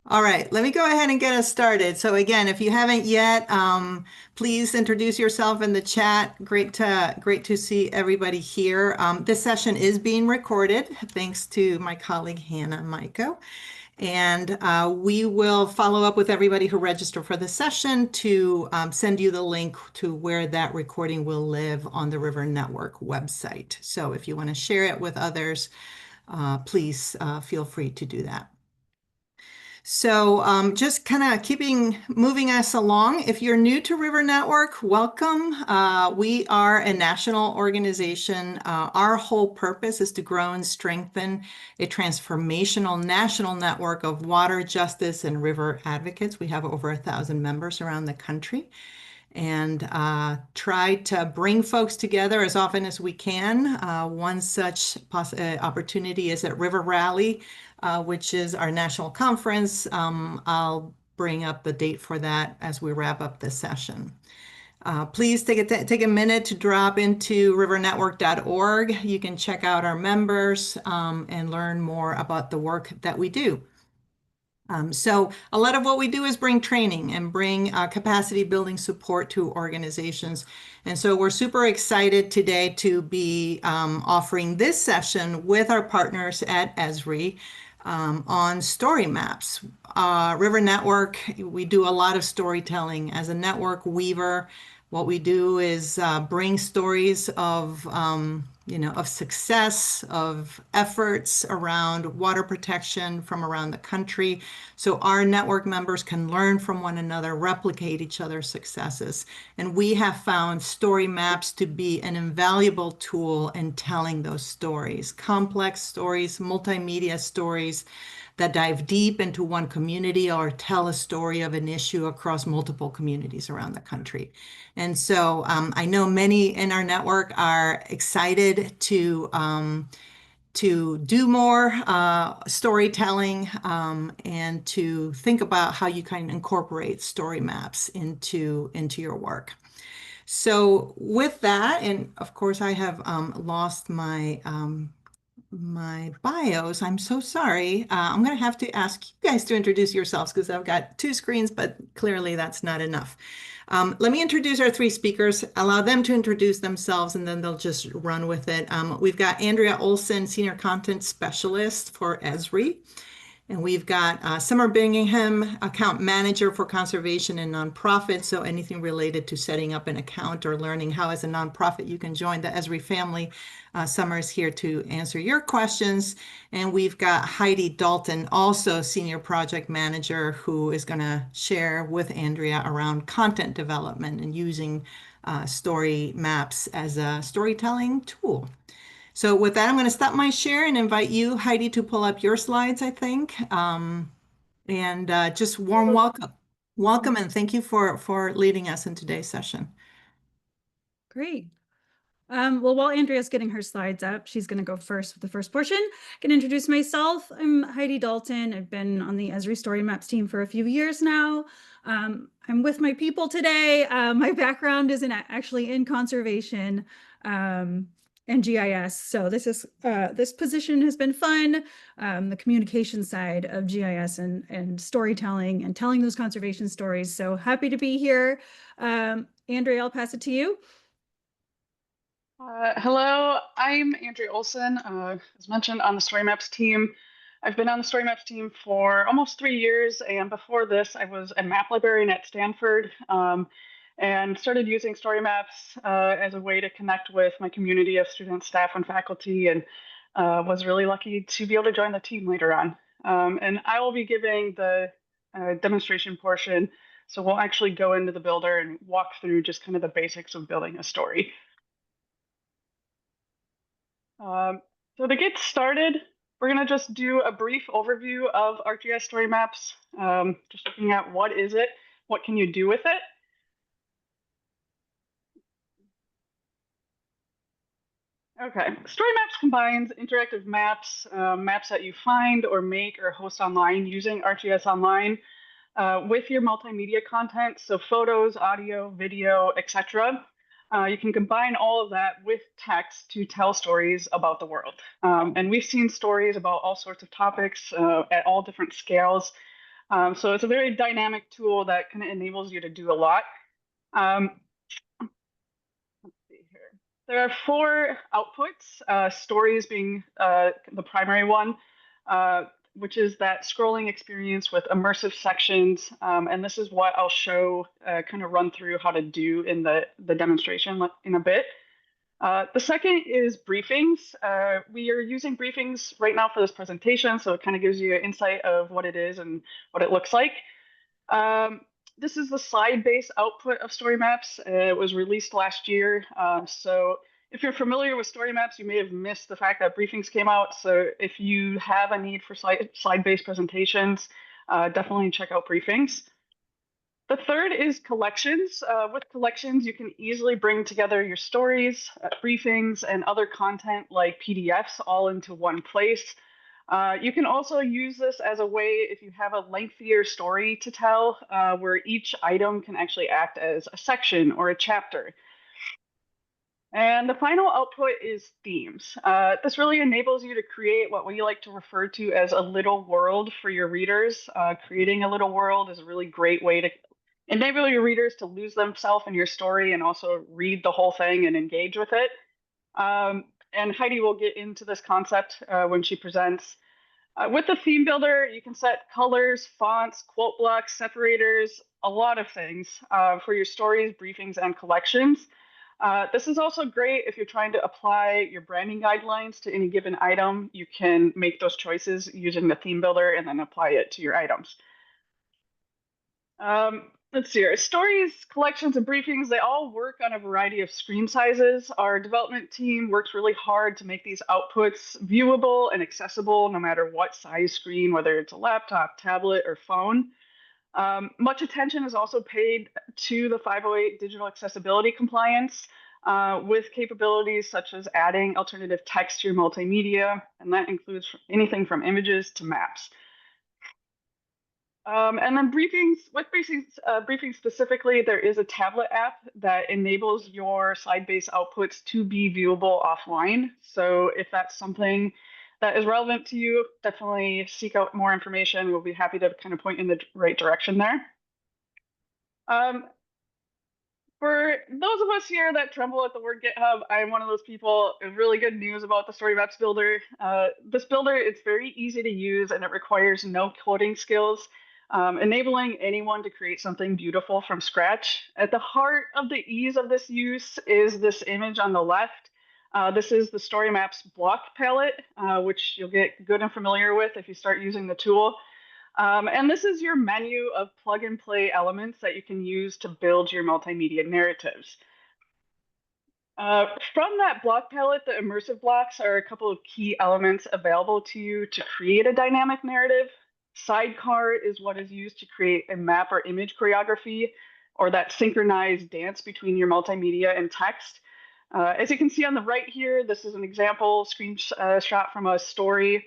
All right, let me go ahead and get us started. So again, if you haven't yet, please introduce yourself in the chat. Great to see everybody here. This session is being recorded, thanks to my colleague Hannah Maiko. And we will follow up with everybody who registered for the session to send you the link to where that recording will live on the River Network website. So if you want to share it with others, please feel free to do that. So just kind of moving us along. If you're new to River Network, welcome. We are a national organization. Our whole purpose is to grow and strengthen a transformational national network of water justice and river advocates. We have over 1,000 members around the country and try to bring folks together as often as we can. One such opportunity is at River Rally, which is our national conference. I'll bring up the date for that as we wrap up the session. Please take a minute to drop into rivernetwork.org. You can check out our members and learn more about the work that we do. So a lot of what we do is bring training and bring capacity building support to organizations. And so we're super excited today to be offering this session with our partners at ESRI on StoryMaps. River Network, we do a lot of storytelling as a network weaver. What we do is bring stories of of success, of efforts around water protection from around the country. So our network members can learn from one another, replicate each other's successes. And we have found story maps to be an invaluable tool in telling those stories, complex stories, multimedia stories that dive deep into one community or tell a story of an issue across multiple communities around the country. And so I know many in our network are excited to do more storytelling and to think about how you can incorporate story maps into your work. So with that, and of course I have lost my bios. I'm so sorry. I'm going to have to ask you guys to introduce yourselves because I've got two screens, but clearly that's not enough. Let me introduce our three speakers, allow them to introduce themselves, and then they'll just run with it. We've got Andria Olson, Senior Content Specialist for ESRI. And we've got Summer Bingham, Account Manager for Conservation and Nonprofit. So anything related to setting up an account or learning how as a nonprofit you can join the ESRI family. Summer is here to answer your questions. And we've got Heidi Daulton, also Senior Project Manager, who is going to share with Andria around content development and using story maps as a storytelling tool. So with that, I'm going to stop my share and invite you, Heidi, to pull up your slides, I think. And just warm welcome, and thank you for leading us in today's session. Great. Well, while Andria's getting her slides up, she's going to go first with the first portion. I can introduce myself. I'm Heidi Daulton. I've been on the ESRI StoryMaps team for a few years now. I'm with my people today. My background is actually in conservation and GIS. So this position has been fun. The communication side of GIS and storytelling and telling those conservation stories. So happy to be here. Andria, I'll pass it to you. Hello, I'm Andria Olson, as mentioned, on the StoryMaps team. I've been on the StoryMaps team for almost 3 years, and before this, I was a map librarian at Stanford and started using StoryMaps as a way to connect with my community of students, staff, and faculty, and was really lucky to be able to join the team later on. And I will be giving the demonstration portion, so we'll actually go into the builder and walk through just kind of the basics of building a story. So to get started, we're going to just do a brief overview of ArcGIS StoryMaps, just looking at what is it, what can you do with it. Okay, StoryMaps combines interactive maps, maps that you find or make or host online using ArcGIS Online with your multimedia content, so photos, audio, video, etc. You can combine all of that with text to tell stories about the world. And we've seen stories about all sorts of topics at all different scales. So it's a very dynamic tool that kind of enables you to do a lot. Let's see here. There are 4 outputs, stories being the primary one, which is that scrolling experience with immersive sections. And this is what I'll show, kind of run through how to do in the demonstration in a bit. The second is briefings. We are using briefings right now for this presentation, so it kind of gives you an insight of what it is and what it looks like. This is the slide-based output of StoryMaps. It was released last year. So if you're familiar with StoryMaps, you may have missed the fact that briefings came out. So if you have a need for slide-based presentations, definitely check out briefings. The third is collections. With collections, you can easily bring together your stories, briefings, and other content like PDFs all into one place. You can also use this as a way if you have a lengthier story to tell, where each item can actually act as a section or a chapter. And the final output is themes. This really enables you to create what we like to refer to as a little world for your readers. Creating a little world is a really great way to enable your readers to lose themselves in your story and also read the whole thing and engage with it. And Heidi will get into this concept when she presents. With the theme builder, you can set colors, fonts, quote blocks, separators, a lot of things for your stories, briefings, and collections. This is also great if you're trying to apply your branding guidelines to any given item. You can make those choices using the theme builder and then apply it to your items. Let's see here. Stories, collections, and briefings, they all work on a variety of screen sizes. Our development team works really hard to make these outputs viewable and accessible no matter what size screen, whether it's a laptop, tablet, or phone. Much attention is also paid to the 508 digital accessibility compliance with capabilities such as adding alternative text to your multimedia, and that includes anything from images to maps. And then briefings specifically, there is a tablet app that enables your slide-based outputs to be viewable offline. So if that's something that is relevant to you, definitely seek out more information. We'll be happy to kind of point in the right direction there. For those of us here that tremble at the word GitHub, I'm one of those people. Really good news about the StoryMaps builder. This builder, it's very easy to use and it requires no coding skills. Enabling anyone to create something beautiful from scratch. At the heart of the ease of this use is this image on the left. This is the StoryMaps block palette, which you'll get good and familiar with if you start using the tool. And this is your menu of plug and play elements that you can use to build your multimedia narratives. From that block palette, the immersive blocks are a couple of key elements available to you to create a dynamic narrative. Sidecar is what is used to create a map or image choreography, or that synchronized dance between your multimedia and text. As you can see on the right here, this is an example screenshot from a story.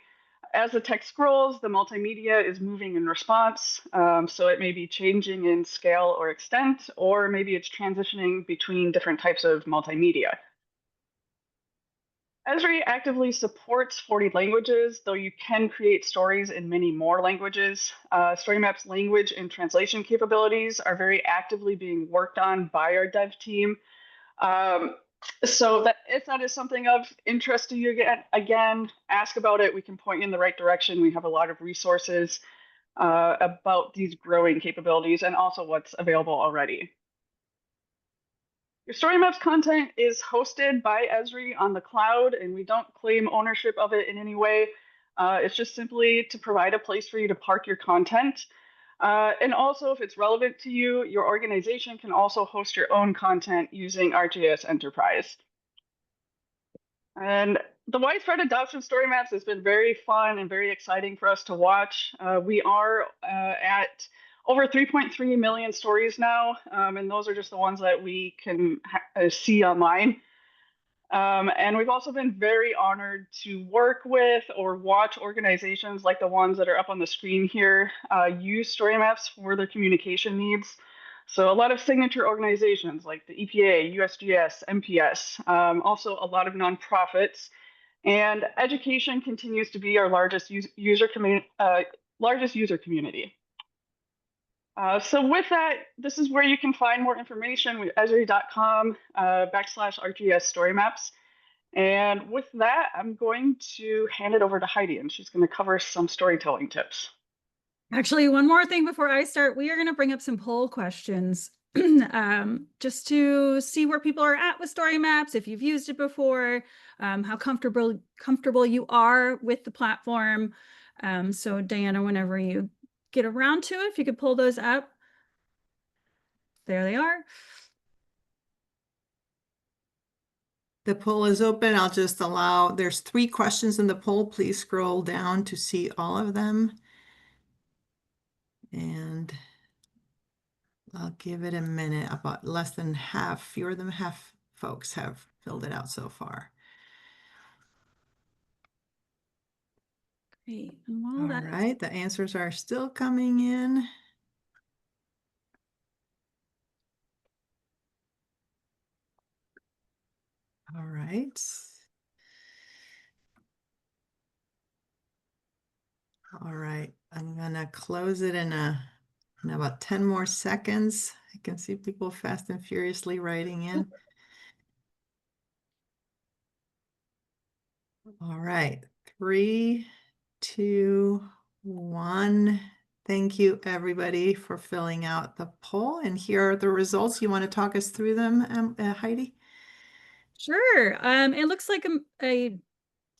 As the text scrolls, the multimedia is moving in response. So it may be changing in scale or extent, or maybe it's transitioning between different types of multimedia. ESRI actively supports 40 languages, though you can create stories in many more languages. StoryMaps language and translation capabilities are very actively being worked on by our dev team. So that if that is something of interest to you, again, ask about it. We can point you in the right direction. We have a lot of resources about these growing capabilities and also what's available already. Your StoryMaps content is hosted by ESRI on the cloud, and we don't claim ownership of it in any way. It's just simply to provide a place for you to park your content. And also, if it's relevant to you, your organization can also host your own content using ArcGIS Enterprise. And the widespread adoption of StoryMaps has been very fun and very exciting for us to watch. We are at over 3.3 million stories now, and those are just the ones that we can see online. And we've also been very honored to work with or watch organizations like the ones that are up on the screen here use StoryMaps for their communication needs. So a lot of signature organizations like the EPA, USGS, MPS, also a lot of nonprofits. And education continues to be our largest user community. So with that, this is where you can find more information with esri.com /ArcGIS StoryMaps. And with that, I'm going to hand it over to Heidi, and she's going to cover some storytelling tips. Actually, one more thing before I start, we are going to bring up some poll questions just to see where people are at with StoryMaps, if you've used it before, how comfortable you are with the platform. So Diana, whenever you get around to it, if you could pull those up. There they are. The poll is open. I'll just allow, there's 3 questions in the poll. Please scroll down to see all of them. And I'll give it a minute. About less than half, fewer than half folks have filled it out so far. Great. And while All that right, the answers are still coming in. All right. All right, I'm gonna close it in about 10 more seconds. I can see people fast and furiously writing in. All right, 3, 2, 1. Thank you, everybody, for filling out the poll. And here are the results. You want to talk us through them, Heidi? Sure. It looks like a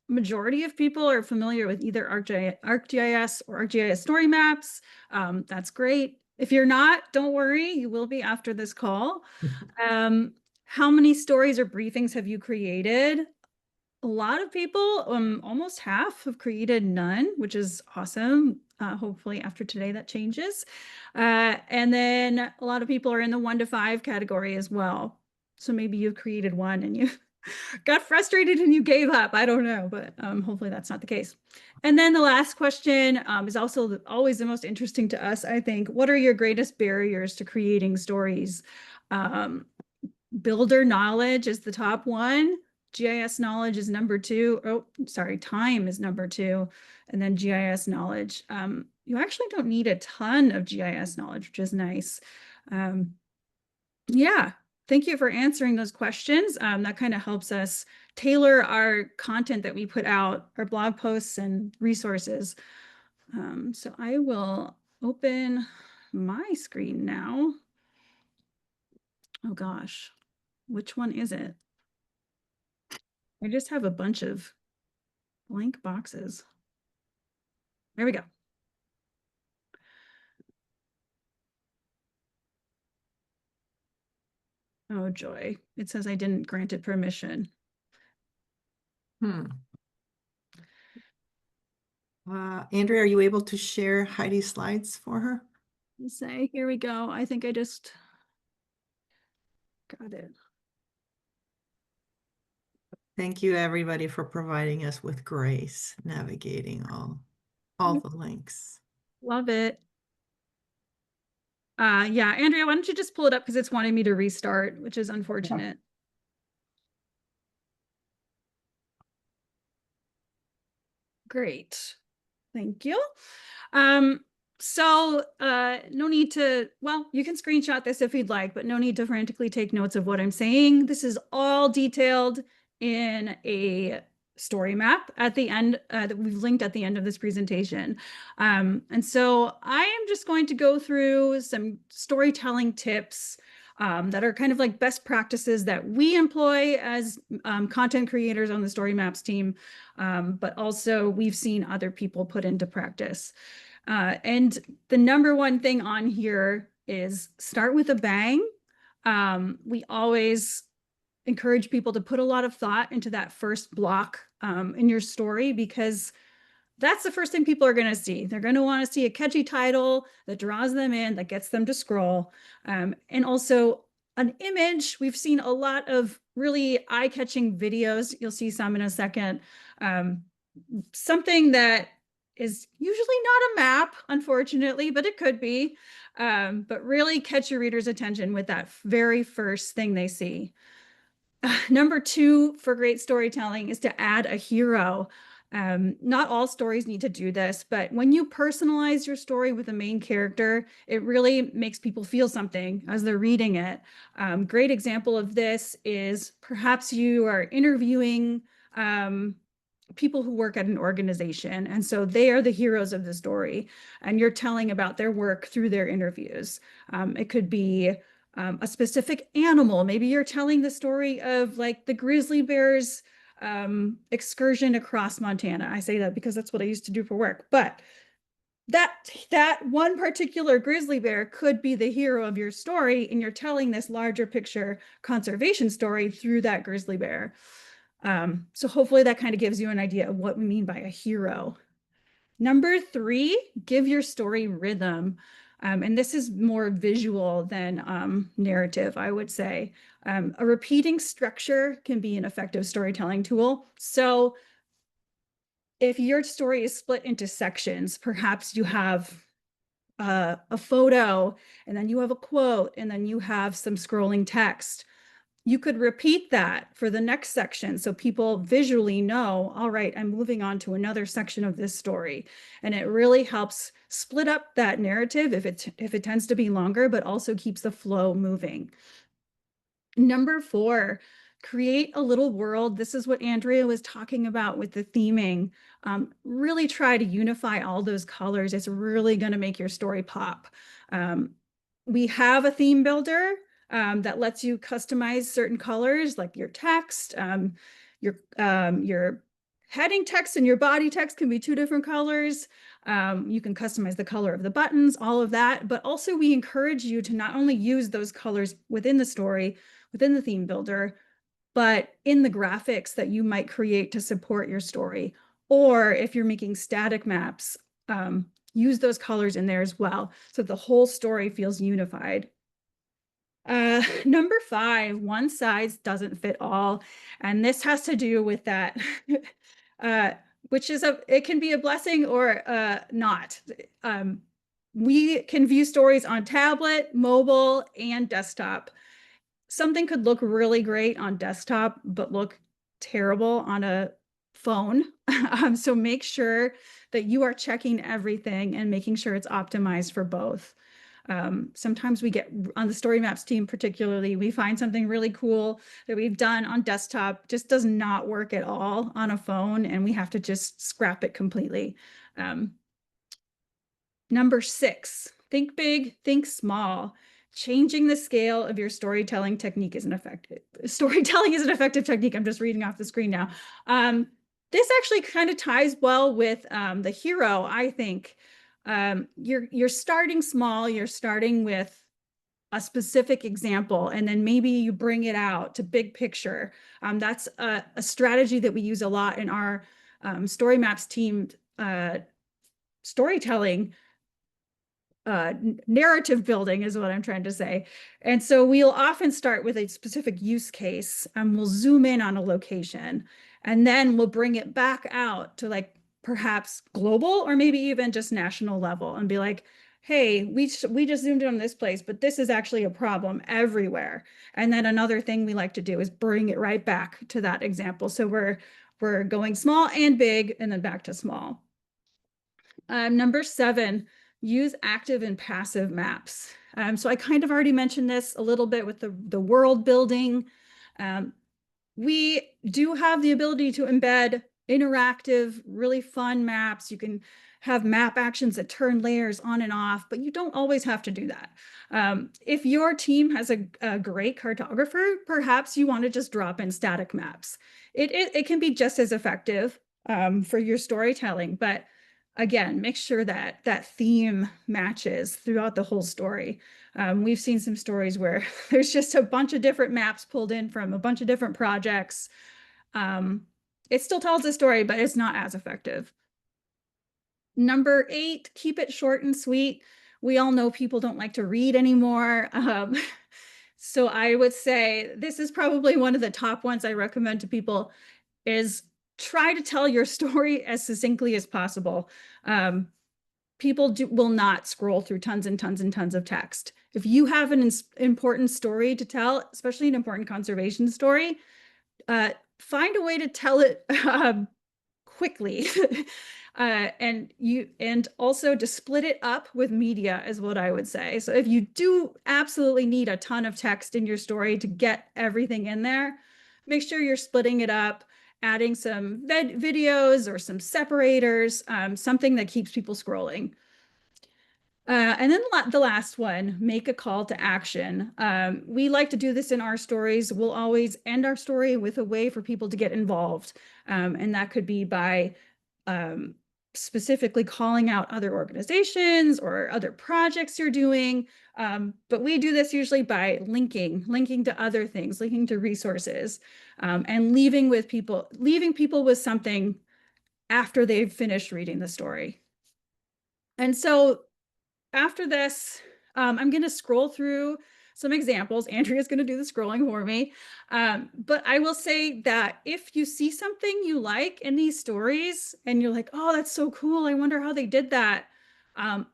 majority of people are familiar with either ArcGIS or ArcGIS StoryMaps. That's great. If you're not, don't worry, you will be after this call. How many stories or briefings have you created? A lot of people, almost half, have created none, which is awesome. Hopefully after today that changes. And then a lot of people are in the 1 to 5 category as well. So maybe you've created one and you got frustrated and you gave up. I don't know, but hopefully that's not the case. And then the last question is also always the most interesting to us, I think. What are your greatest barriers to creating stories? Builder knowledge is the top one. GIS knowledge is number 2. Oh, sorry, time is number 2. And then GIS knowledge. You actually don't need a ton of GIS knowledge, which is nice. Yeah, thank you for answering those questions. That kind of helps us tailor our content that we put out, our blog posts and resources. So I will open my screen now. Oh gosh, which one is it? I just have a bunch of blank boxes. There we go. Oh joy, it says I didn't grant it permission. Andrea, are you able to share Heidi's slides for her? Let's say, here we go. I think I just got it. Thank you, everybody, for providing us with grace, navigating all the links. Love it. Yeah, Andrea, why don't you just pull it up because it's wanting me to restart, which is unfortunate. Great. Thank you. So no need to, well, you can screenshot this if you'd like, but no need to frantically take notes of what I'm saying. This is all detailed in a story map at the end that we've linked at the end of this presentation. And so I am just going to go through some storytelling tips that are kind of like best practices that we employ as content creators on the StoryMaps team, but also we've seen other people put into practice. And the number one thing on here is start with a bang. We always encourage people to put a lot of thought into that first block in your story, because that's the first thing people are going to see. They're going to want to see a catchy title that draws them in, that gets them to scroll. And also an image. We've seen a lot of really eye-catching videos. You'll see some in a second. Something that is usually not a map, unfortunately, but it could be. But really catch your reader's attention with that very first thing they see. Number 2 for great storytelling is to add a hero. Not all stories need to do this, but when you personalize your story with a main character, it really makes people feel something as they're reading it. Great example of this is perhaps you are interviewing people who work at an organization, and so they are the heroes of the story, and you're telling about their work through their interviews. It could be a specific animal. Maybe you're telling the story of like the grizzly bears excursion across Montana. I say that because that's what I used to do for work, but that one particular grizzly bear could be the hero of your story, and you're telling this larger picture conservation story through that grizzly bear. So hopefully that kind of gives you an idea of what we mean by a hero. Number 3, give your story rhythm. And this is more visual than narrative, I would say. A repeating structure can be an effective storytelling tool. So if your story is split into sections, perhaps you have a photo, and then you have a quote, and then you have some scrolling text. You could repeat that for the next section so people visually know, all right, I'm moving on to another section of this story. And it really helps split up that narrative if it tends to be longer, but also keeps the flow moving. Number 4, create a little world. This is what Andrea was talking about with the theming. Really try to unify all those colors. It's really going to make your story pop. We have a theme builder that lets you customize certain colors, like your text, your heading text and your body text can be 2 different colors. You can customize the color of the buttons, all of that, but also we encourage you to not only use those colors within the story, within the theme builder, but in the graphics that you might create to support your story. Or if you're making static maps, use those colors in there as well, so the whole story feels unified. Number 5, one size doesn't fit all. And this has to do with that, which is it can be a blessing or not. We can view stories on tablet, mobile, and desktop. Something could look really great on desktop, but look terrible on a phone. So make sure that you are checking everything and making sure it's optimized for both. Sometimes we get on the StoryMaps team, particularly, we find something really cool that we've done on desktop just does not work at all on a phone, and we have to just scrap it completely. Number 6, think big, think small. Changing the scale of your storytelling technique is an effective. Storytelling is an effective technique. I'm just reading off the screen now. This actually kind of ties well with the hero, I think. You're starting small, you're starting with a specific example, and then maybe you bring it out to big picture. That's a strategy that we use a lot in our StoryMaps team storytelling. Narrative building is what I'm trying to say. And so we'll often start with a specific use case, and we'll zoom in on a location, and then we'll bring it back out to like perhaps global or maybe even just national level and be like, hey, we just zoomed in on this place, but this is actually a problem everywhere. And then another thing we like to do is bring it right back to that example. So we're going small and big and then back to small. Number 7, use active and passive maps. So I kind of already mentioned this a little bit with the world building. We do have the ability to embed interactive, really fun maps. You can have map actions that turn layers on and off, but you don't always have to do that. If your team has a great cartographer, perhaps you want to just drop in static maps. It can be just as effective for your storytelling, but again, make sure that that theme matches throughout the whole story. We've seen some stories where there's just a bunch of different maps pulled in from a bunch of different projects. It still tells a story, but it's not as effective. Number 8, keep it short and sweet. We all know people don't like to read anymore. So I would say this is probably one of the top ones I recommend to people is try to tell your story as succinctly as possible. People will not scroll through tons and tons and tons of text. If you have an important story to tell, especially an important conservation story, find a way to tell it quickly. And also to split it up with media is what I would say. So if you do absolutely need a ton of text in your story to get everything in there, make sure you're splitting it up, adding some videos or some separators, something that keeps people scrolling. And then the last one, make a call to action. We like to do this in our stories. We'll always end our story with a way for people to get involved. And that could be by specifically calling out other organizations or other projects you're doing. But we do this usually by linking to other things, linking to resources, and leaving people with something after they've finished reading the story. And so after this, I'm going to scroll through some examples. Andrea's going to do the scrolling for me. But I will say that if you see something you like in these stories and you're like, oh, that's so cool, I wonder how they did that,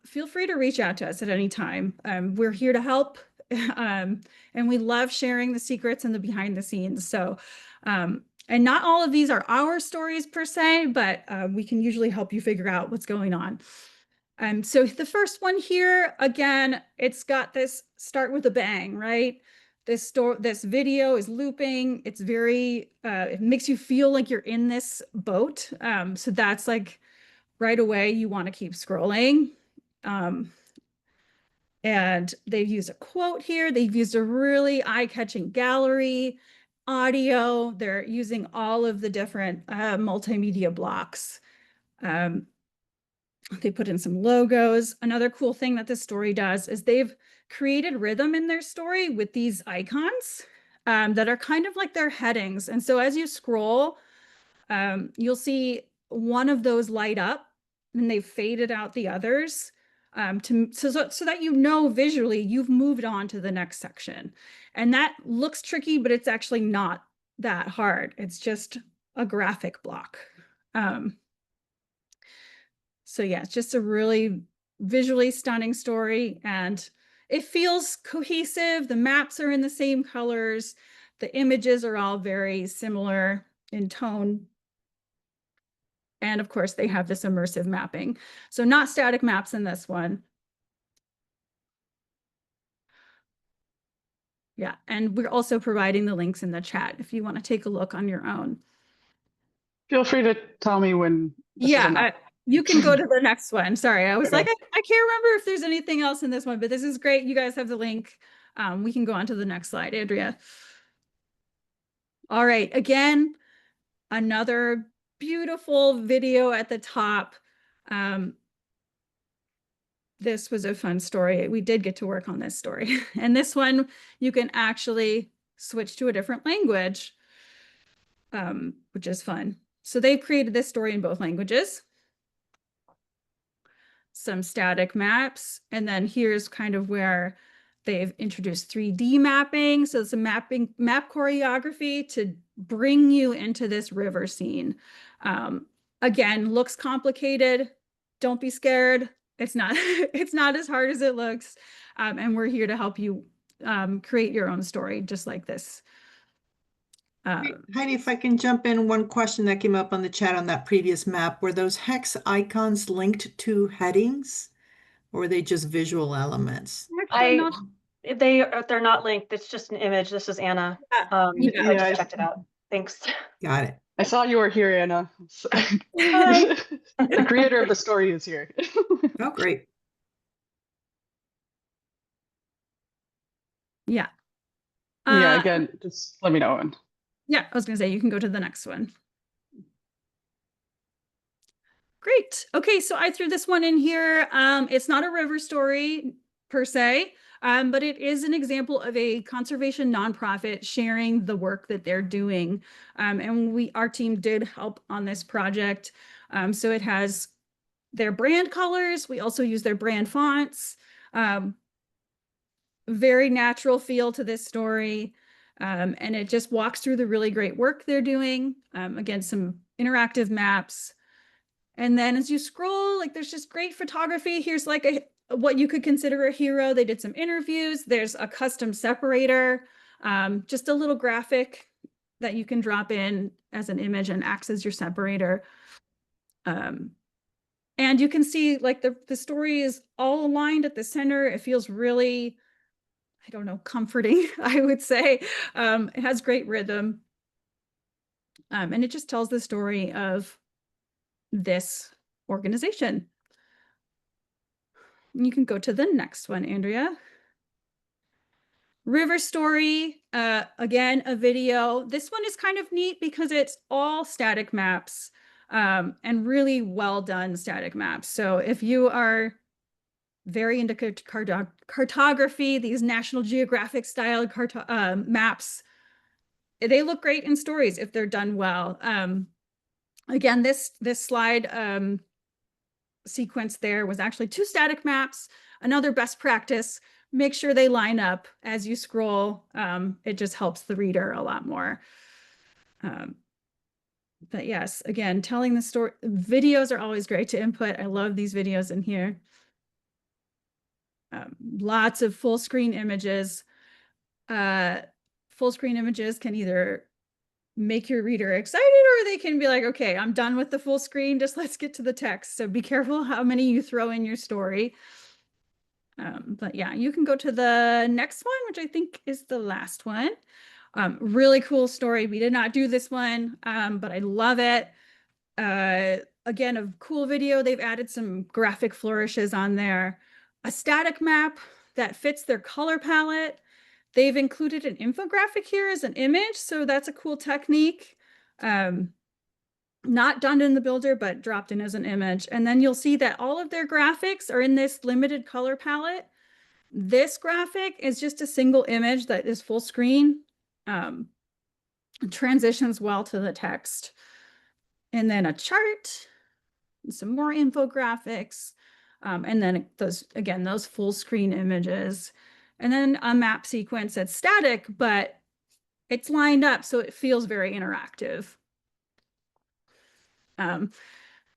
feel free to reach out to us at any time. We're here to help. And we love sharing the secrets and the behind the scenes. So, and not all of these are our stories per se, but we can usually help you figure out what's going on. So the first one here, again, it's got this start with a bang, right? This video is looping. It's very, it makes you feel like you're in this boat. So that's like right away, you want to keep scrolling. And they've used a quote here. They've used a really eye-catching gallery, audio. They're using all of the different multimedia blocks. They put in some logos. Another cool thing that this story does is they've created rhythm in their story with these icons that are kind of like their headings. And so as you scroll, you'll see one of those light up and they've faded out the others so that you know visually you've moved on to the next section. And that looks tricky, but it's actually not that hard. It's just a graphic block. So yeah, it's just a really visually stunning story and it feels cohesive. The maps are in the same colors. The images are all very similar in tone. And of course, they have this immersive mapping. So not static maps in this one. Yeah, and we're also providing the links in the chat if you want to take a look on your own. Feel free to tell me when. You can go to the next one. Sorry, I was like, I can't remember if there's anything else in this one, but this is great. You guys have the link. We can go on to the next slide, Andrea. All right, again, another beautiful video at the top. This was a fun story. We did get to work on this story. And this one, you can actually switch to a different language, which is fun. So they've created this story in both languages. Some static maps, and then here's kind of where they've introduced 3D mapping. So it's a map choreography to bring you into this river scene. Again, looks complicated. Don't be scared. It's not as hard as it looks. And we're here to help you create your own story just like this. Heidi, if I can jump in, one question that came up on the chat on that previous map, were those hex icons linked to headings or were they just visual elements? They're not linked. It's just an image. This is Anna. I just checked it out. Thanks. Got it. I saw you were here, Anna. Hi. The creator of the story is here. Oh, great. Yeah. Yeah, again, just let me know. Yeah, I was going to say, you can go to the next one. Great. Okay, so I threw this one in here. It's not a river story per se, but it is an example of a conservation nonprofit sharing the work that they're doing. And our team did help on this project. So it has their brand colors. We also use their brand fonts. Very natural feel to this story. And it just walks through the really great work they're doing. Again, some interactive maps. And then as you scroll, like there's just great photography. Here's like what you could consider a hero. They did some interviews. There's a custom separator, just a little graphic that you can drop in as an image and acts as your separator. And you can see like the story is all aligned at the center. It feels really, I don't know, comforting, I would say. It has great rhythm. And it just tells the story of this organization. You can go to the next one, Andrea. River Story, again, a video. This one is kind of neat because it's all static maps, and really well done static maps. So if you are very into cartography, these National Geographic style maps, they look great in stories if they're done well. Again, this slide sequence there was actually 2 static maps. Another best practice, make sure they line up as you scroll. It just helps the reader a lot more. But yes, again, telling the story, videos are always great to input. I love these videos in here. Lots of full screen images. Full screen images can either make your reader excited, or they can be like, okay, I'm done with the full screen, just let's get to the text. So be careful how many you throw in your story. But yeah, you can go to the next one, which I think is the last one. Really cool story. We did not do this one, but I love it. Again, a cool video. They've added some graphic flourishes on there. A static map that fits their color palette. They've included an infographic here as an image, so that's a cool technique. Not done in the builder, but dropped in as an image. And then you'll see that all of their graphics are in this limited color palette. This graphic is just a single image that is full screen. Transitions well to the text. And then a chart, and some more infographics. And then those full screen images. And then a map sequence that's static, but it's lined up, so it feels very interactive.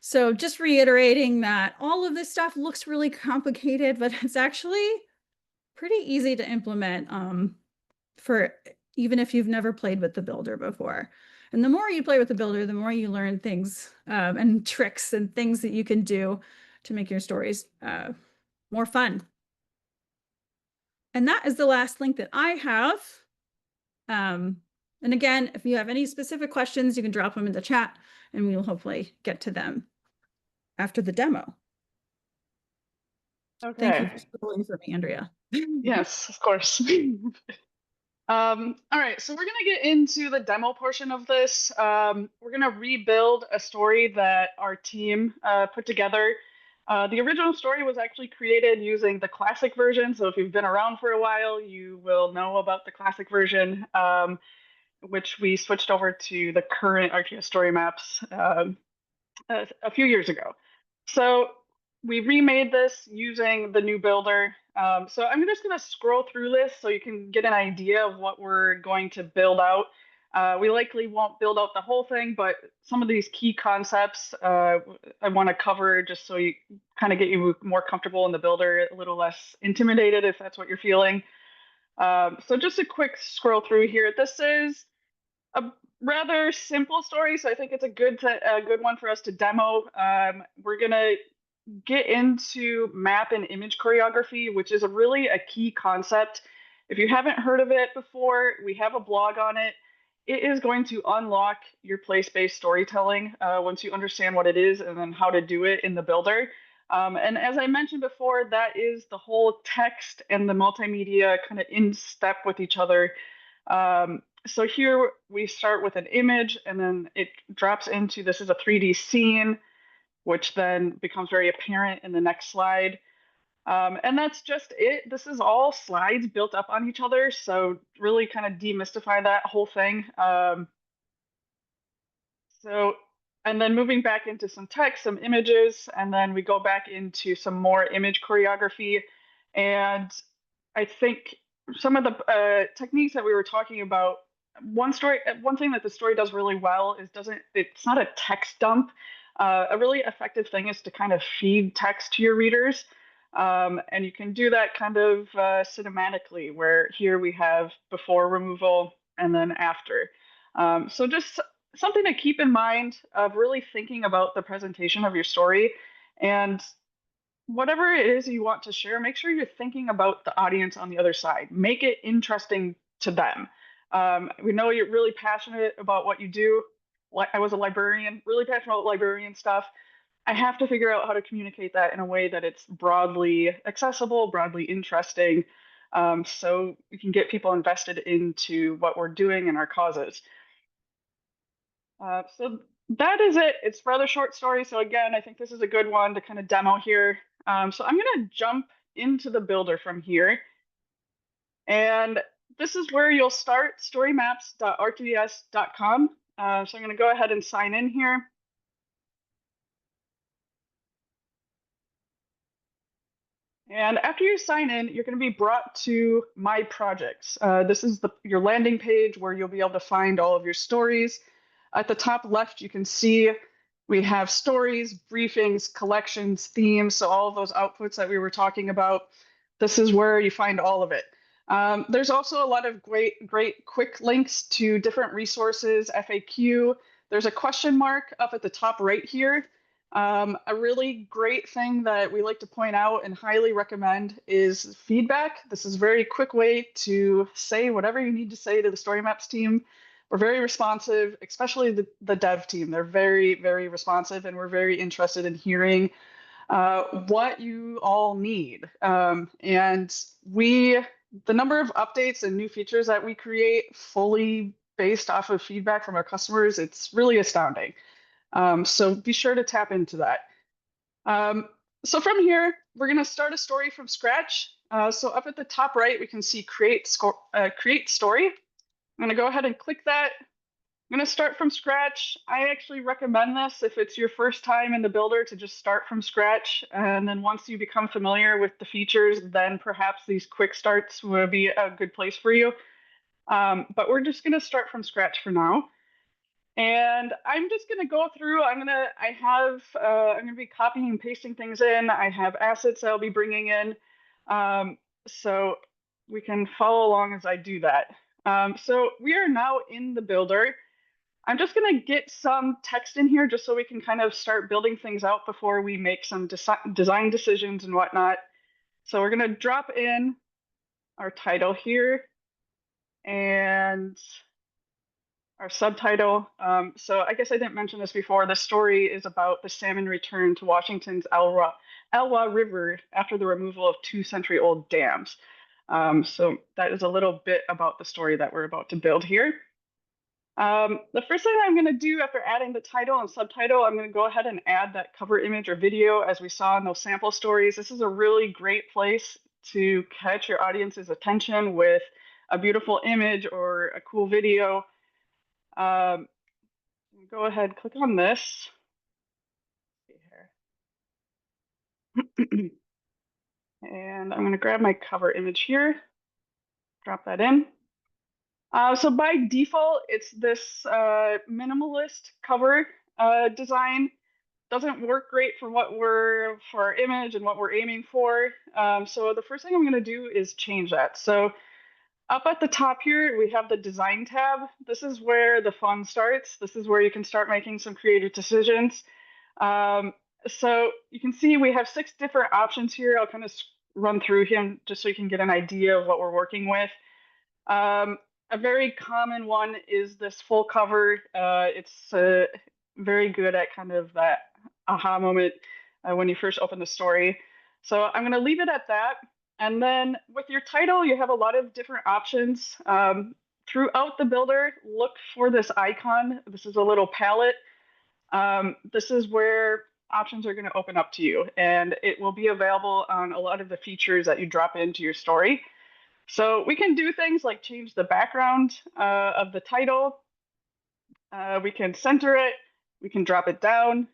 So just reiterating that all of this stuff looks really complicated, but it's actually pretty easy to implement, for even if you've never played with the builder before. And the more you play with the builder, the more you learn things, and tricks and things that you can do to make your stories more fun. And that is the last link that I have. And again, if you have any specific questions, you can drop them in the chat and we will hopefully get to them after the demo. Okay. Thank you for scrolling for me, Andrea. Yes, of course. All right, so we're going to get into the demo portion of this. We're going to rebuild a story that our team put together. The original story was actually created using the classic version. So if you've been around for a while, you will know about the classic version, which we switched over to the current ArcGIS StoryMaps a few years ago. So we remade this using the new builder. So I'm just going to scroll through this so you can get an idea of what we're going to build out. We likely won't build out the whole thing, but some of these key concepts I want to cover just so you kind of get you more comfortable in the builder, a little less intimidated if that's what you're feeling. So just a quick scroll through here. This is a rather simple story, so I think it's a good one for us to demo. We're gonna get into map and image choreography, which is really a key concept. If you haven't heard of it before, we have a blog on it. It is going to unlock your place-based storytelling once you understand what it is and then how to do it in the builder. And as I mentioned before, that is the whole text and the multimedia kind of in step with each other. So here we start with an image and then it drops into, this is a 3D scene, which then becomes very apparent in the next slide. And that's just it. This is all slides built up on each other. So really kind of demystify that whole thing. And then moving back into some text, some images, and then we go back into some more image choreography. And I think some of the techniques that we were talking about, one thing that the story does really well is it's not a text dump. A really effective thing is to kind of feed text to your readers. And you can do that kind of cinematically, where here we have before removal and then after. So just something to keep in mind of really thinking about the presentation of your story, and whatever it is you want to share, make sure you're thinking about the audience on the other side. Make it interesting to them. We know you're really passionate about what you do. I was a librarian, really passionate about librarian stuff. I have to figure out how to communicate that in a way that it's broadly accessible, broadly interesting, so we can get people invested into what we're doing and our causes. So that is it. It's a rather short story. So again, I think this is a good one to kind of demo here. So I'm going to jump into the builder from here. And this is where you'll start, storymaps.arcgis.com. So I'm going to go ahead and sign in here. And after you sign in, you're going to be brought to My Projects. This is your landing page where you'll be able to find all of your stories. At the top left, you can see we have stories, briefings, collections, themes, so all of those outputs that we were talking about. This is where you find all of it. There's also a lot of great quick links to different resources, FAQ. There's a question mark up at the top right here. A really great thing that we like to point out and highly recommend is feedback. This is a very quick way to say whatever you need to say to the StoryMaps team. We're very responsive, especially the dev team. They're very responsive, and we're very interested in hearing what you all need. And the number of updates and new features that we create fully based off of feedback from our customers, it's really astounding. So be sure to tap into that. So from here, we're going to start a story from scratch. So up at the top right, we can see create story. I'm going to go ahead and click that. I'm going to start from scratch. I actually recommend this if it's your first time in the builder to just start from scratch. And then once you become familiar with the features, then perhaps these quick starts will be a good place for you. But we're just going to start from scratch for now. And I'm just going to go through, I'm going to be copying and pasting things in. I have assets I'll be bringing in. So we can follow along as I do that. So we are now in the builder. I'm just going to get some text in here just so we can kind of start building things out before we make some design decisions and whatnot. So we're going to drop in our title here and our subtitle. So I guess I didn't mention this before. The story is about the salmon return to Washington's Elwha River after the removal of 2-century-old dams. So that is a little bit about the story that we're about to build here. The first thing I'm going to do after adding the title and subtitle, I'm going to go ahead and add that cover image or video as we saw in those sample stories. This is a really great place to catch your audience's attention with a beautiful image or a cool video. Go ahead, click on this. And I'm going to grab my cover image here, drop that in. So by default, it's this minimalist cover design. Doesn't work great for for our image and what we're aiming for. So the first thing I'm going to do is change that. So up at the top here, we have the design tab. This is where the fun starts. This is where you can start making some creative decisions. So you can see we have 6 different options here. I'll kind of run through him just so you can get an idea of what we're working with. A very common one is this full cover. It's very good at kind of that aha moment when you first open the story. So I'm going to leave it at that. And then with your title, you have a lot of different options. Throughout the builder, look for this icon. This is a little palette. This is where options are going to open up to you, and it will be available on a lot of the features that you drop into your story. So we can do things like change the background of the title. We can center it. We can drop it down.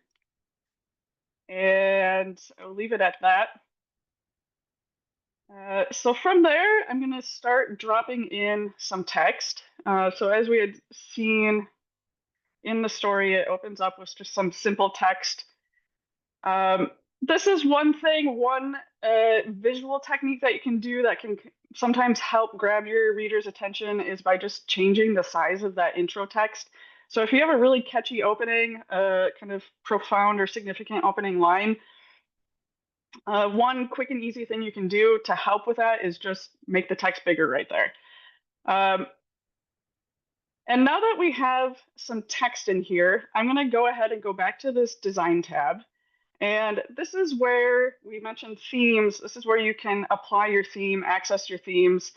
And I'll leave it at that. So from there, I'm going to start dropping in some text. So as we had seen in the story, it opens up with just some simple text. This is one visual technique that you can do that can sometimes help grab your reader's attention is by just changing the size of that intro text. So if you have a really catchy opening, kind of profound or significant opening line, one quick and easy thing you can do to help with that is just make the text bigger right there. And now that we have some text in here, I'm going to go ahead and go back to this design tab. And this is where we mentioned themes. This is where you can apply your theme, access your themes.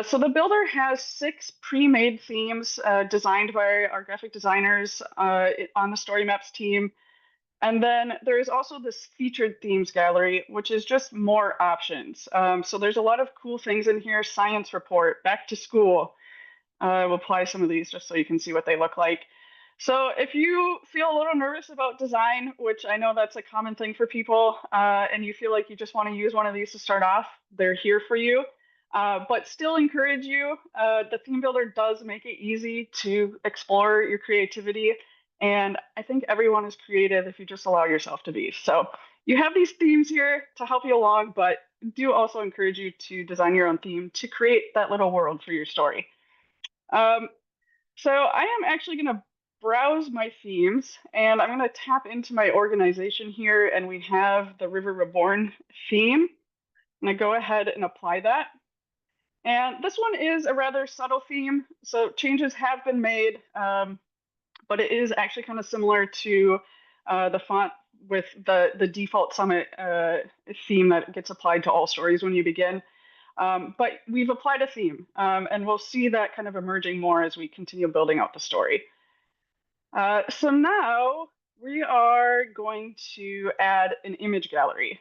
So the builder has 6 pre-made themes designed by our graphic designers on the StoryMaps team. And then there is also this featured themes gallery, which is just more options. So there's a lot of cool things in here: science report, back to school. We'll apply some of these just so you can see what they look like. So if you feel a little nervous about design, which I know that's a common thing for people, and you feel like you just want to use one of these to start off, they're here for you. But still encourage you. The theme builder does make it easy to explore your creativity. And I think everyone is creative if you just allow yourself to be. So you have these themes here to help you along, but do also encourage you to design your own theme to create that little world for your story. So I am actually going to browse my themes, and I'm going to tap into my organization here, and we have the River Reborn theme. I'm going to go ahead and apply that. And this one is a rather subtle theme, so changes have been made, but it is actually kind of similar to the font with the default Summit theme that gets applied to all stories when you begin. But we've applied a theme, and we'll see that kind of emerging more as we continue building out the story. So now we are going to add an image gallery.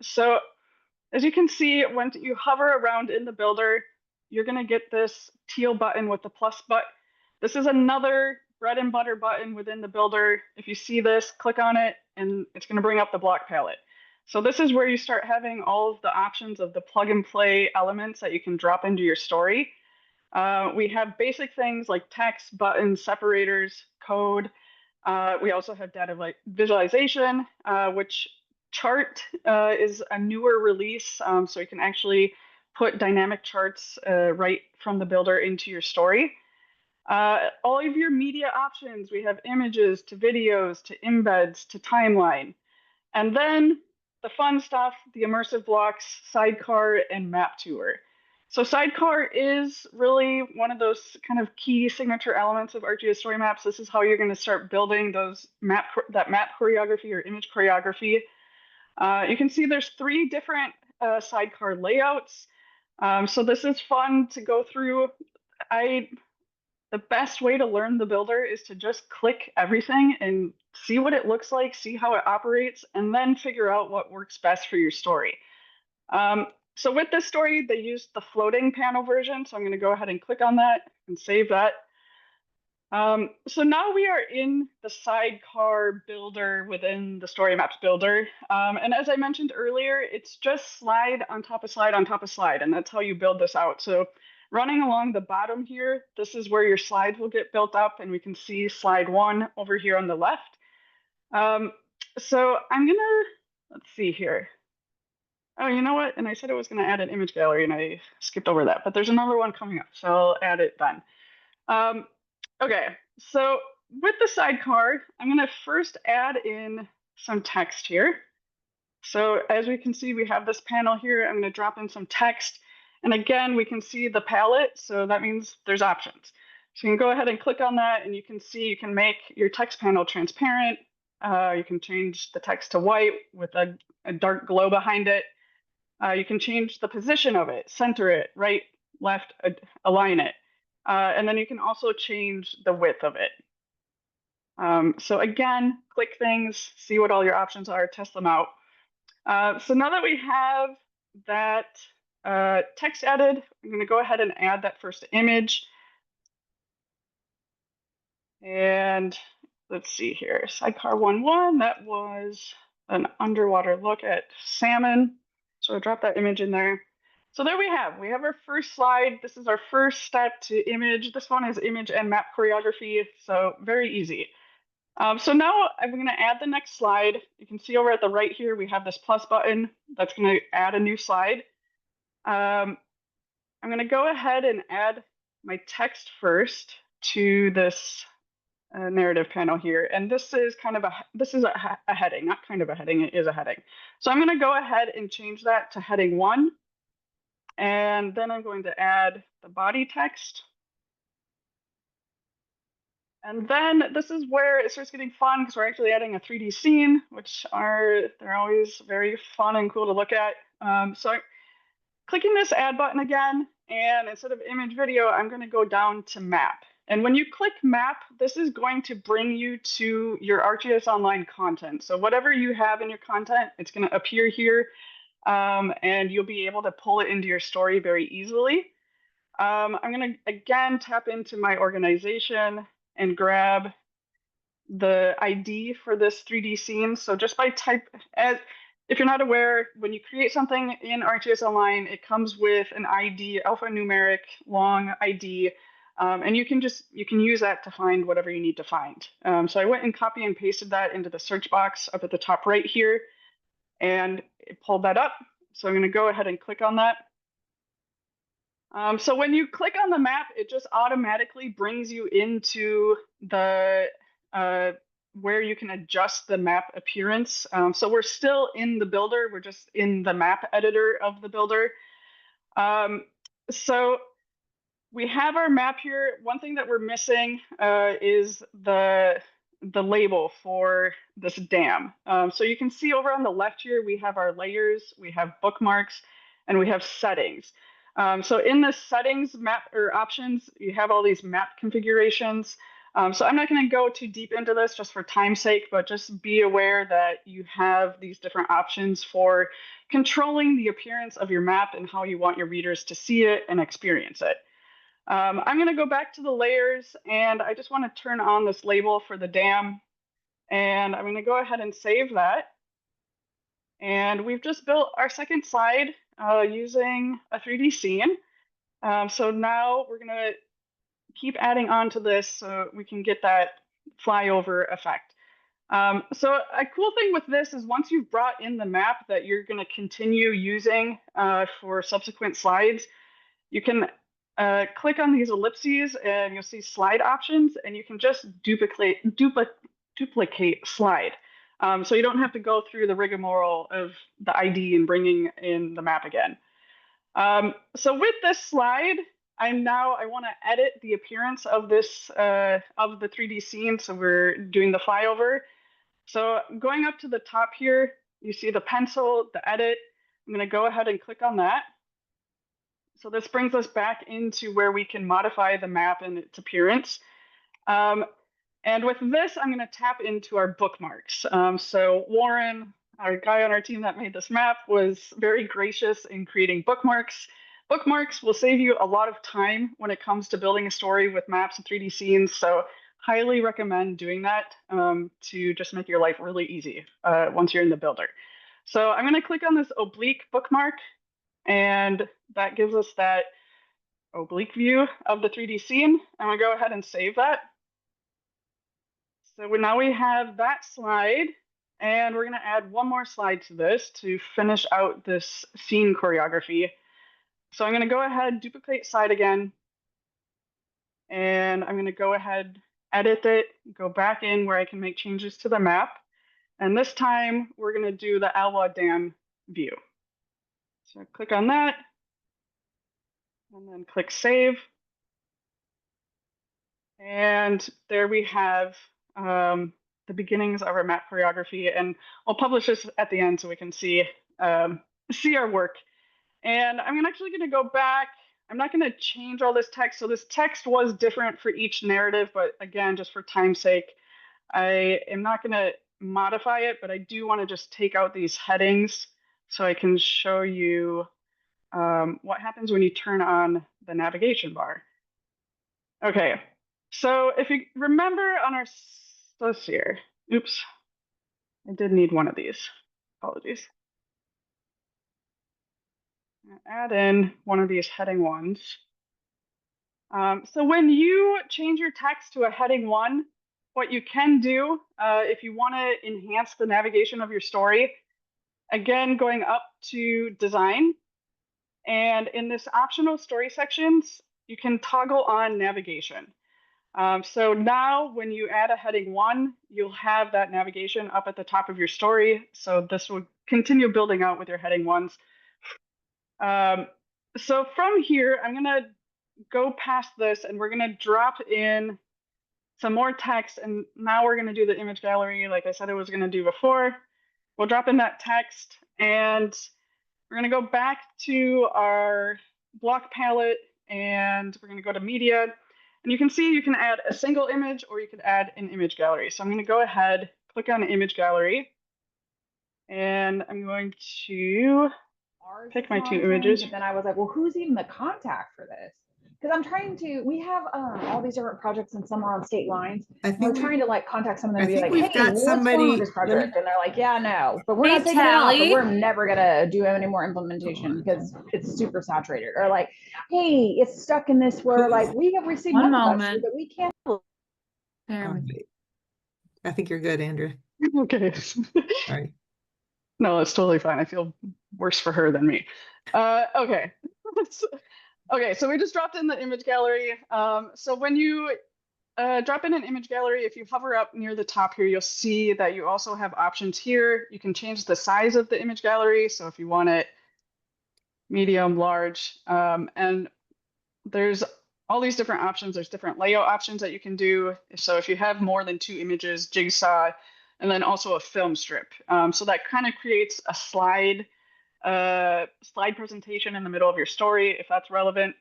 So as you can see, when you hover around in the builder, you're going to get this teal button with the plus button. This is another bread and butter button within the builder. If you see this, click on it, and it's going to bring up the block palette. So this is where you start having all of the options of the plug and play elements that you can drop into your story. We have basic things like text, buttons, separators, code. We also have data visualization, which chart is a newer release. So you can actually put dynamic charts right from the builder into your story. All of your media options, we have images to videos to embeds to timeline. And then the fun stuff, the immersive blocks, sidecar, and map tour. So sidecar is really one of those kind of key signature elements of ArcGIS StoryMaps. This is how you're going to start building those map choreography or image choreography. You can see there's 3 different sidecar layouts. So this is fun to go through. The best way to learn the builder is to just click everything and see what it looks like, see how it operates, and then figure out what works best for your story. So with this story, they used the floating panel version. So I'm going to go ahead and click on that and save that. So now we are in the sidecar builder within the StoryMaps builder. And as I mentioned earlier, it's just slide on top of slide on top of slide. And that's how you build this out. So running along the bottom here, this is where your slides will get built up. And we can see slide 1 over here on the left. So I'm going to, let's see here. Oh, you know what? And I said I was going to add an image gallery and I skipped over that, but there's another one coming up. So I'll add it then. Okay, so with the sidecar, I'm going to first add in some text here. So as we can see, we have this panel here. I'm going to drop in some text. And again, we can see the palette. So that means there's options. So you can go ahead and click on that and you can see you can make your text panel transparent. You can change the text to white with a dark glow behind it. You can change the position of it, center it, right, left, align it. And then you can also change the width of it. So again, click things, see what all your options are, test them out. So now that we have that text added, I'm going to go ahead and add that first image. And let's see here, sidecar 1.1, that was an underwater look at salmon. So I'll drop that image in there. So there we have our first slide. This is our first step to image. This one is image and map choreography, so very easy. So now I'm going to add the next slide. You can see over at the right here, we have this plus button that's going to add a new slide. I'm going to go ahead and add my text first to this narrative panel here. And this is kind of a heading, not kind of a heading, it is a heading. So I'm going to go ahead and change that to heading 1. And then I'm going to add the body text. And then this is where it starts getting fun because we're actually adding a 3D scene, which they're always very fun and cool to look at. So I'm clicking this add button again, and instead of image video, I'm going to go down to map. And when you click map, this is going to bring you to your ArcGIS Online content. So whatever you have in your content, it's going to appear here, and you'll be able to pull it into your story very easily. I'm going to, again, tap into my organization and grab the ID for this 3D scene. So just by if you're not aware, when you create something in ArcGIS Online, it comes with an ID, alphanumeric long ID, and you can use that to find whatever you need to find. So I went and copy and pasted that into the search box up at the top right here, and it pulled that up. So I'm going to go ahead and click on that. So when you click on the map, it just automatically brings you into the where you can adjust the map appearance. So we're still in the builder. We're just in the map editor of the builder. So we have our map here. One thing that we're missing is the label for this dam. So you can see over on the left here, we have our layers, we have bookmarks, and we have settings. So in the settings map or options, you have all these map configurations. So I'm not going to go too deep into this just for time's sake, but just be aware that you have these different options for controlling the appearance of your map and how you want your readers to see it and experience it. I'm going to go back to the layers, and I just want to turn on this label for the dam, and I'm going to go ahead and save that. And we've just built our second slide using a 3D scene. So now we're going to keep adding on to this so we can get that flyover effect. So a cool thing with this is once you've brought in the map that you're going to continue using for subsequent slides, you can click on these ellipses and you'll see slide options, and you can just duplicate slide. So you don't have to go through the rigmarole of the ID and bringing in the map again. So with this slide, I want to edit the appearance of this of the 3D scene. So we're doing the flyover. So going up to the top here, you see the pencil, the edit. I'm going to go ahead and click on that. So this brings us back into where we can modify the map and its appearance. And with this, I'm going to tap into our bookmarks. So Warren, our guy on our team that made this map, was very gracious in creating bookmarks. Bookmarks will save you a lot of time when it comes to building a story with maps and 3D scenes. So highly recommend doing that to just make your life really easy once you're in the builder. So I'm going to click on this oblique bookmark, and that gives us that oblique view of the 3D scene. I'm going to go ahead and save that. So now we have that slide, and we're going to add one more slide to this to finish out this scene choreography. So I'm going to go ahead, duplicate slide again, and I'm going to go ahead, edit it, go back in where I can make changes to the map. And this time we're going to do the Alwa Dam view. So click on that, and then click save. And there we have the beginnings of our map choreography, and I'll publish this at the end so we can see our work. And I'm actually going to go back. I'm not going to change all this text. So this text was different for each narrative, but again, just for time's sake, I am not going to modify it, but I do want to just take out these headings so I can show you what happens when you turn on the navigation bar. Okay, so if you remember on our, let's see here. Oops, I did need one of these. Apologies. Add in one of these heading ones. So when you change your text to a heading 1, what you can do if you want to enhance the navigation of your story, again, going up to design, and in this optional story sections, you can toggle on navigation. So now when you add a heading 1, you'll have that navigation up at the top of your story. So this will continue building out with your heading 1s. So from here, I'm going to go past this and we're going to drop in some more text. And now we're going to do the image gallery like I said I was going to do before. We'll drop in that text and we're going to go back to our block palette and we're going to go to media. And you can see you can add a single image or you could add an image gallery. So I'm going to go ahead, click on image gallery, and I'm going to pick my 2 images. But then I was like, well, who's even the contact for this? Because I'm trying to, we have all these different projects and some are on state lines. We're trying to like contact some of them and be like, hey, what's going on with this project? And they're like, yeah, no, but we're not taking it off, but we're never gonna do any more implementation because it's super saturated. Or like, hey, it's stuck in this where like we have received One money moment. that we can't. I think you're good, Andrea. Okay. All right. No, it's totally fine. I feel worse for her than me. Okay. Okay, so we just dropped in the image gallery. So when you drop in an image gallery, if you hover up near the top here, you'll see that you also have options here. You can change the size of the image gallery. So if you want it medium, large, and there's all these different options. There's different layout options that you can do. So if you have more than 2 images, jigsaw, and then also a film strip. So that kind of creates a slide presentation in the middle of your story, if that's relevant.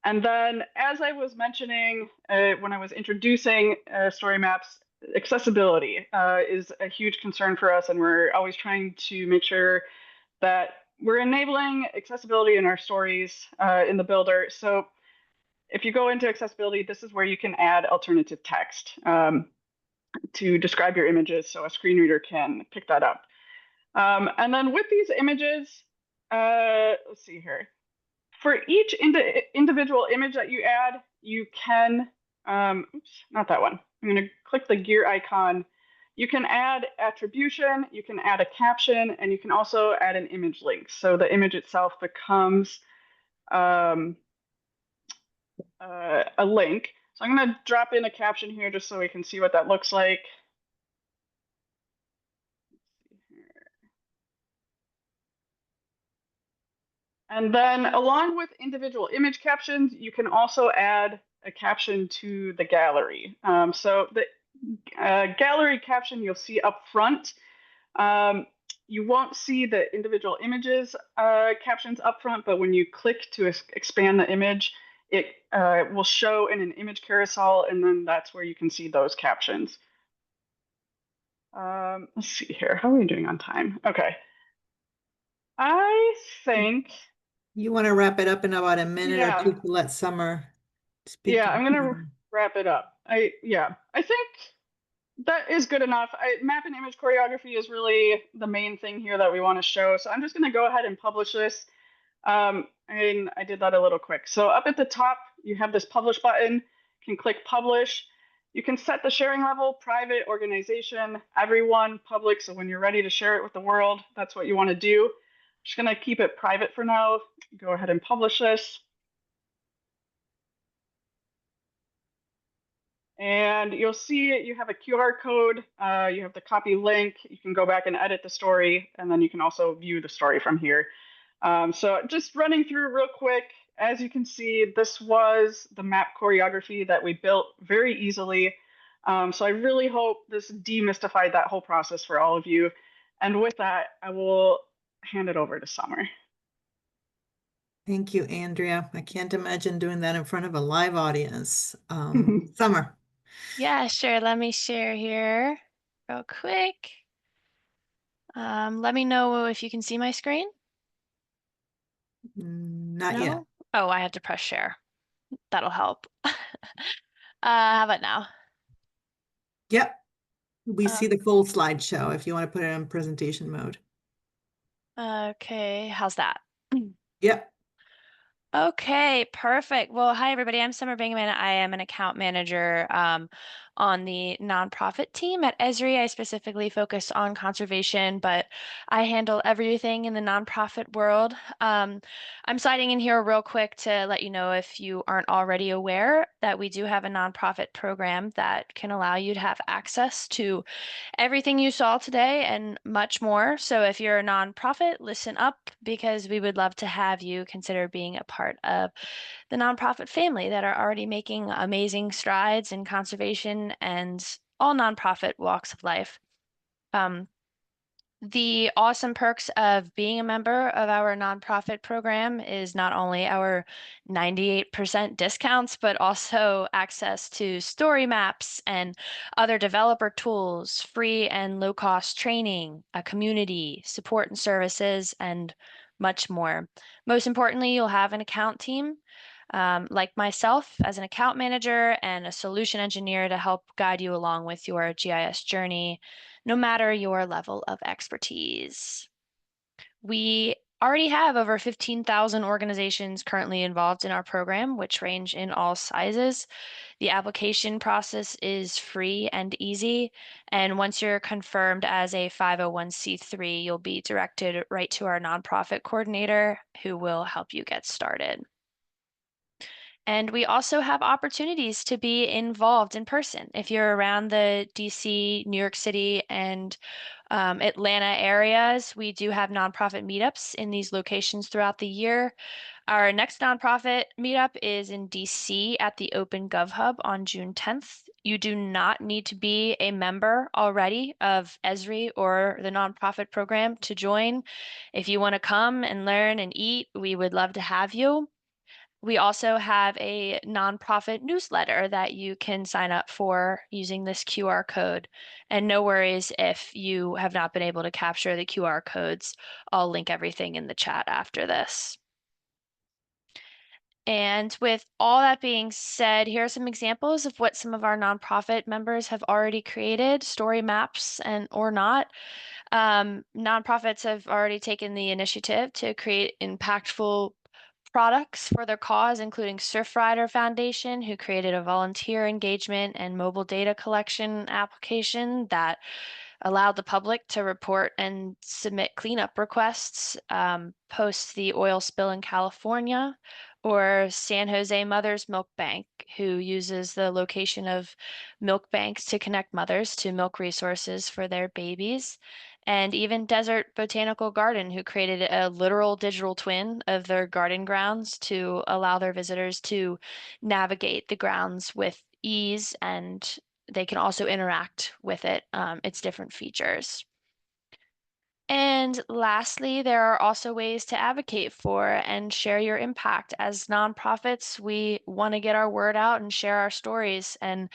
And then, as I was mentioning when I was introducing StoryMaps, accessibility is a huge concern for us, and we're always trying to make sure that we're enabling accessibility in our stories in the builder. So if you go into accessibility, this is where you can add alternative text to describe your images so a screen reader can pick that up. And then with these images, let's see here. For each individual image that you add, you can, oops, not that one. I'm going to click the gear icon. You can add attribution, you can add a caption, and you can also add an image link. So the image itself becomes a link. So I'm going to drop in a caption here just so we can see what that looks like. And then along with individual image captions, you can also add a caption to the gallery. So the gallery caption you'll see up front. You won't see the individual images captions up front, but when you click to expand the image, it will show in an image carousel, and then that's where you can see those captions. Let's see here. How are we doing on time? Okay. I think you want to wrap it up in about a minute or 2 to let Summer speak. Yeah, I'm gonna wrap it up. I think that is good enough. Map and image choreography is really the main thing here that we want to show. So I'm just gonna go ahead and publish this. And I did that a little quick. So up at the top, you have this publish button. You can click publish. You can set the sharing level, private, organization, everyone, public. So when you're ready to share it with the world, that's what you want to do. I'm just going to keep it private for now. Go ahead and publish this. And you'll see you have a QR code. You have the copy link. You can go back and edit the story, and then you can also view the story from here. So just running through real quick, as you can see, this was the map choreography that we built very easily. So I really hope this demystified that whole process for all of you. And with that, I will hand it over to Summer. Thank you, Andrea. I can't imagine doing that in front of a live audience. Summer. Yeah, sure. Let me share here real quick. Let me know if you can see my screen. Not yet. Oh, I had to press share. That'll help. How about now? Yep. We see the full slideshow if you want to put it in presentation mode. Okay, how's that? Yep. Okay, perfect. Well, hi everybody. I'm Summer Bingaman. I am an account manager on on the nonprofit team at ESRI. I specifically focus on conservation, but I handle everything in the nonprofit world. I'm sliding in here real quick to let you know, if you aren't already aware, that we do have a nonprofit program that can allow you to have access to everything you saw today and much more. So if you're a nonprofit, listen up, because we would love to have you consider being a part of the nonprofit family that are already making amazing strides in conservation and all nonprofit walks of life. The awesome perks of being a member of our nonprofit program is not only our 98% discounts, but also access to story maps and other developer tools, free and low-cost training, a community, support and services, and much more. Most importantly, you'll have an account team like myself as an account manager and a solution engineer to help guide you along with your GIS journey, no matter your level of expertise. We already have over 15,000 organizations currently involved in our program, which range in all sizes. The application process is free and easy. And once you're confirmed as a 501c3, you'll be directed right to our nonprofit coordinator, who will help you get started. And we also have opportunities to be involved in person. If you're around the DC, New York City, and Atlanta areas, we do have nonprofit meetups in these locations throughout the year. Our next nonprofit meetup is in DC at the Open Gov Hub on June 10th. You do not need to be a member already of ESRI or the nonprofit program to join. If you want to come and learn and eat, we would love to have you. We also have a nonprofit newsletter that you can sign up for using this QR code. And no worries if you have not been able to capture the QR codes. I'll link everything in the chat after this. And with all that being said, here are some examples of what some of our nonprofit members have already created, story maps and or not. Nonprofits have already taken the initiative to create impactful products for their cause, including Surfrider Foundation, who created a volunteer engagement and mobile data collection application that allowed the public to report and submit cleanup requests post the oil spill in California, or San Jose Mothers Milk Bank, who uses the location of milk banks to connect mothers to milk resources for their babies. And even Desert Botanical Garden, who created a literal digital twin of their garden grounds to allow their visitors to navigate the grounds with ease, and they can also interact with it, its different features. And lastly, there are also ways to advocate for and share your impact. As nonprofits, we want to get our word out and share our stories. And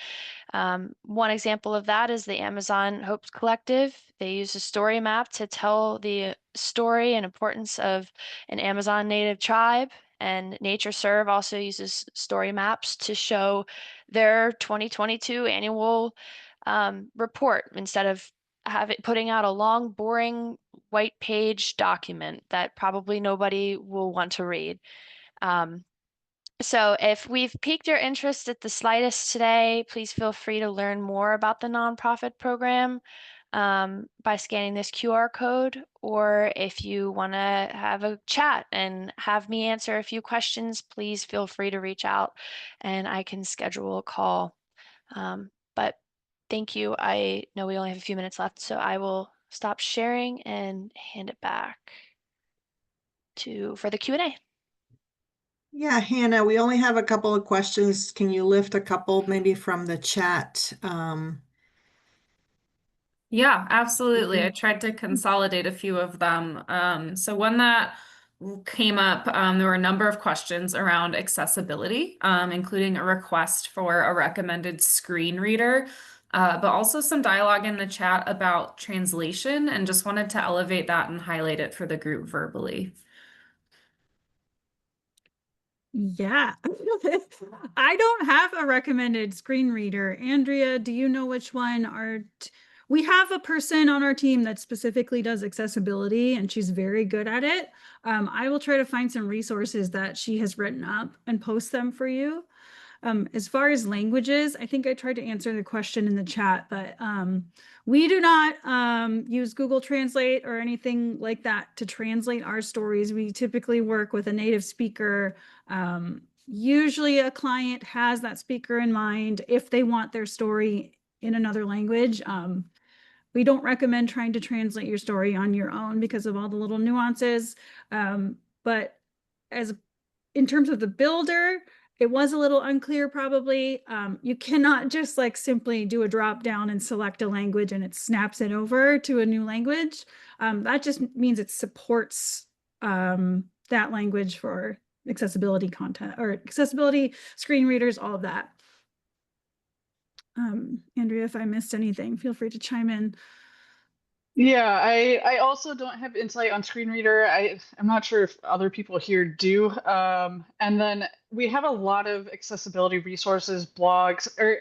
one example of that is the Amazon Hope Collective. They use a story map to tell the story and importance of an Amazon native tribe. And Nature Serve also uses story maps to show their 2022 annual report, instead of putting out a long, boring white page document that probably nobody will want to read. So if we've piqued your interest at the slightest today, please feel free to learn more about the nonprofit program by scanning this QR code, or if you want to have a chat and have me answer a few questions, please feel free to reach out and I can schedule a call. But thank you. I know we only have a few minutes left, so I will stop sharing and hand it back for the Q&A. Yeah, Hannah, we only have a couple of questions. Can you lift a couple maybe from the chat? Yeah, absolutely. I tried to consolidate a few of them. So one that came up, there were a number of questions around accessibility, including a request for a recommended screen reader, but also some dialogue in the chat about translation, and just wanted to elevate that and highlight it for the group verbally. Yeah, I don't have a recommended screen reader. Andrea, do you know which one? We have a person on our team that specifically does accessibility, and she's very good at it. I will try to find some resources that she has written up and post them for you. As far as languages, I think I tried to answer the question in the chat, but we do not use Google Translate or anything like that to translate our stories. We typically work with a native speaker. Usually a client has that speaker in mind if they want their story in another language. We don't recommend trying to translate your story on your own because of all the little nuances. But in terms of the builder, it was a little unclear probably. You cannot just like simply do a drop down and select a language and it snaps it over to a new language. That just means it supports that language for accessibility content or accessibility, screen readers, all of that. Andrea, if I missed anything, feel free to chime in. Yeah, I also don't have insight on screen reader. I'm not sure if other people here do. And then we have a lot of accessibility resources, blogs, or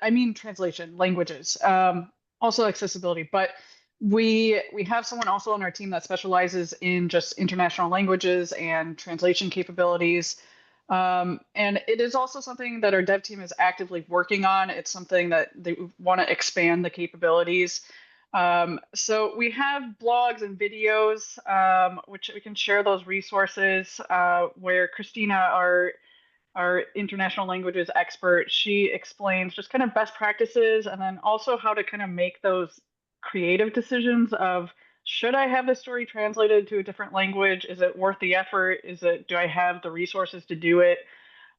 I mean translation, languages, also accessibility. But we have someone also on our team that specializes in just international languages and translation capabilities. And it is also something that our dev team is actively working on. It's something that they want to expand the capabilities. So we have blogs and videos, which we can share those resources, where Christina, our international languages expert, she explains just kind of best practices and then also how to kind of make those creative decisions of, should I have this story translated to a different language? Is it worth the effort? Do I have the resources to do it?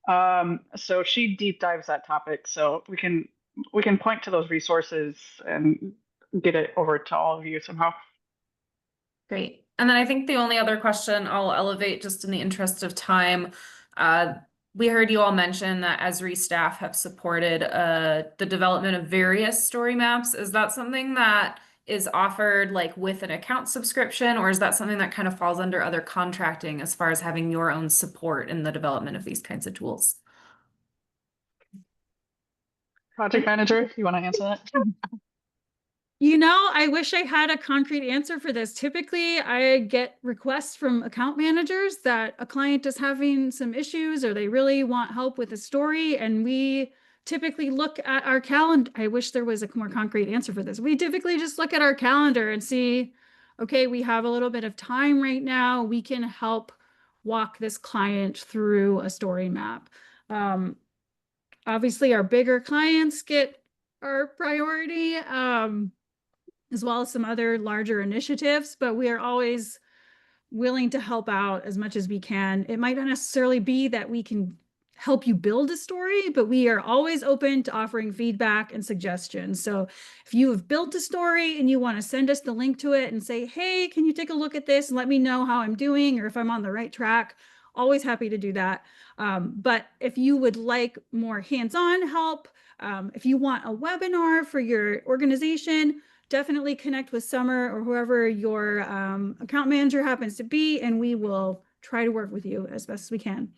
So she deep dives that topic. So we can point to those resources and get it over to all of you somehow. Great. And then I think the only other question I'll elevate just in the interest of time, we heard you all mention that ESRI staff have supported the development of various story maps. Is that something that is offered like with an account subscription, or is that something that kind of falls under other contracting as far as having your own support in the development of these kinds of tools? Project manager, you want to answer that? You know, I wish I had a concrete answer for this. Typically, I get requests from account managers that a client is having some issues or they really want help with a story, and we typically look at our calendar. I wish there was a more concrete answer for this. We typically just look at our calendar and see, okay, we have a little bit of time right now. We can help walk this client through a story map. Obviously, our bigger clients get our priority. As well as some other larger initiatives, but we are always willing to help out as much as we can. It might not necessarily be that we can help you build a story, but we are always open to offering feedback and suggestions. So if you have built a story and you want to send us the link to it and say, hey, can you take a look at this and let me know how I'm doing or if I'm on the right track, always happy to do that. But if you would like more hands-on help, if you want a webinar for your organization, definitely connect with Summer or whoever your account manager happens to be, and we will try to work with you as best as we can.